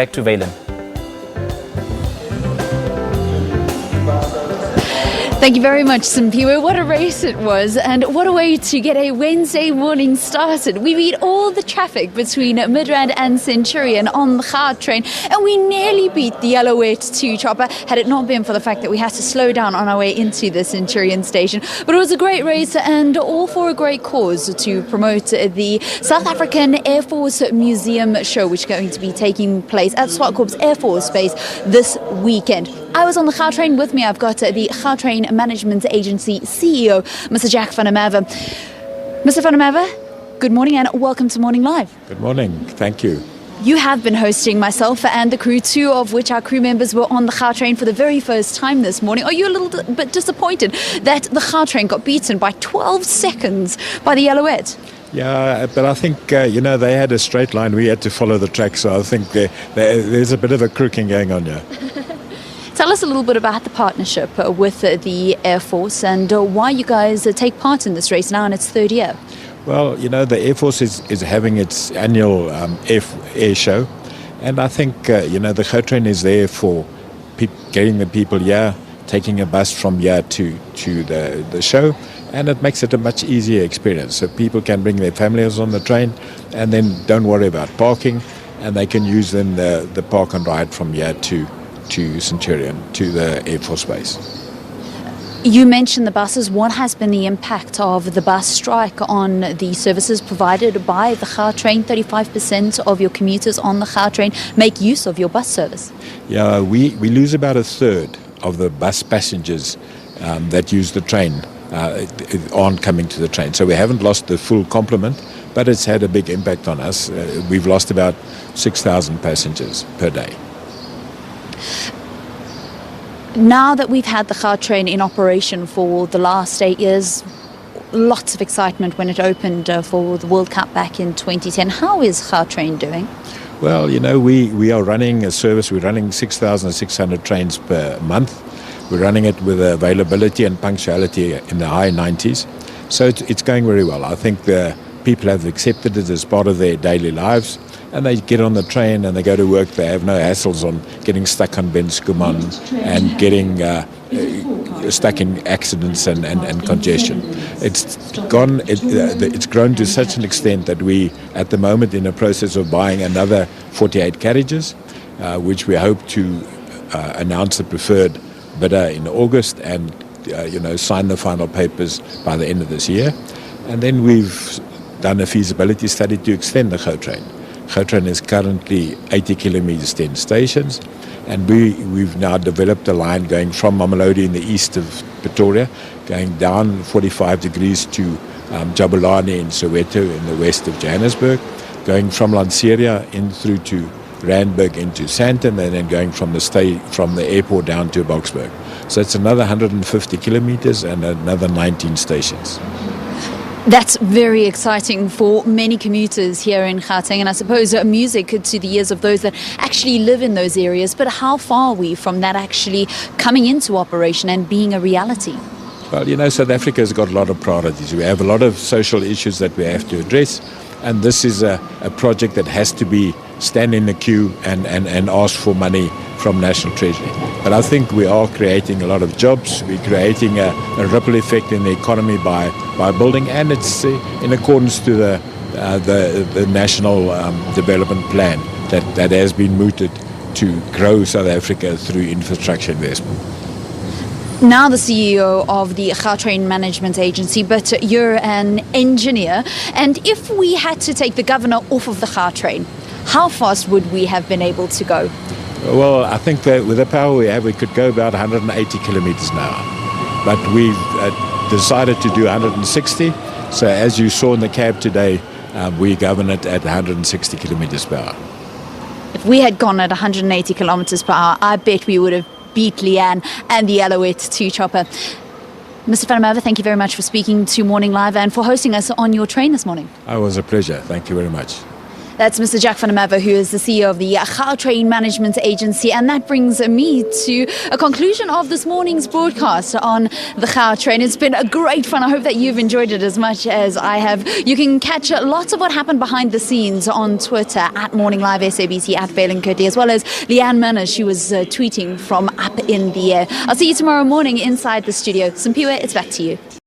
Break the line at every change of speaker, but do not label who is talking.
Back to Valen.
Thank you very much, Simpiwe. What a race it was, and what a way to get a Wednesday morning started. We beat all the traffic between Midrand and Centurion on the Gautrain, and we nearly beat the Alouette 2 chopper had it not been for the fact that we had to slow down on our way into the Centurion station. But it was a great race, and all for a great cause, to promote the South African Air Force Museum show, which is going to be taking place at Swartkorps Air Force Base this weekend. I was on the Gautrain. With me, I've got the Gautrain Management Agency CEO, Mr. Jack van der Merwe. Mr. van der Merwe, good morning and welcome to Morning Live.
Good morning. Thank you.
You have been hosting myself and the crew, two of which our crew members were on the Gautrain for the very first time this morning. Are you a little bit disappointed that the Gautrain got beaten by 12 seconds by the Alouette?
Yeah, but I think, they had a straight line. We had to follow the track, so I think there's a bit of a crooking going on here.
Tell us a little bit about the partnership with the Air Force and why you guys take part in this race now in its third year.
Well, the Air Force is having its annual air show, and I think, the Gautrain is there for getting the people here, taking a bus from here to the show, and it makes it a much easier experience. So people can bring their families on the train and then don't worry about parking, and they can use then the park and ride from here to Centurion, to the Air Force Base.
You mentioned the buses. What has been the impact of the bus strike on the services provided by the Gautrain? 35% of your commuters on the Gautrain make use of your bus service.
Yeah, we lose about a third of the bus passengers that use the train aren't coming to the train. So we haven't lost the full complement, but it's had a big impact on us. We've lost about 6,000 passengers per day.
Now that we've had the Gautrain in operation for the last 8 years, lots of excitement when it opened for the World Cup back in 2010. How is Gautrain doing?
Well, we are running a service. We're running 6,600 trains per month. We're running it with availability and punctuality in the high 90s. So it's going very well. I think the people have accepted it as part of their daily lives. And they get on the train and they go to work. They have no hassles on getting stuck on Ben Skuman and getting stuck in accidents and congestion. It's grown to such an extent that we, at the moment, in the process of buying another 48 carriages, which we hope to announce the preferred bidder in August and sign the final papers by the end of this year. And then we've done a feasibility study to extend the Gautrain. Gautrain is currently 80 kilometers, 10 stations, and we've now developed a line going from Mamelodi in the east of Pretoria, going down 45 degrees to Jabulani in Soweto in the west of Johannesburg, going from Lanseria in through to Randburg into Sandton, and then going from the airport down to Boksburg. So it's another 150 kilometers and another 19 stations.
That's very exciting for many commuters here in Gauteng, and I suppose music to the ears of those that actually live in those areas. But how far are we from that actually coming into operation and being a reality?
Well, South Africa has got a lot of priorities. We have a lot of social issues that we have to address, and this is a project that has to be stand in the queue and ask for money from National Treasury. But I think we are creating a lot of jobs. We're creating a ripple effect in the economy by building, and it's in accordance to the national development plan that has been mooted to grow South Africa through infrastructure investment.
Now the CEO of the Gautrain Management Agency, but you're an engineer, and if we had to take the governor off of the Gautrain, how fast would we have been able to go?
Well, I think that with the power we have, we could go about 180 kilometers an hour. But we've decided to do 160. So as you saw in the cab today, we govern it at 160 kilometers per hour.
If we had gone at 180 kilometers per hour, I bet we would have beat Leanne and the Alouette 2 chopper. Mr. van der Merwe, thank you very much for speaking to Morning Live and for hosting us on your train this morning.
It was a pleasure. Thank you very much.
That's Mr. Jack van der Merwe, who is the CEO of the Gautrain Management Agency. And that brings me to a conclusion of this morning's broadcast on the Gautrain. It's been a great fun. I hope that you've enjoyed it as much as I have. You can catch lots of what happened behind the scenes on Twitter at Morning Live SABC, at Valen Kurti, as well as Leanne Manners. She was tweeting from up in the air. I'll see you tomorrow morning inside the studio. Simpiwe, it's back to you.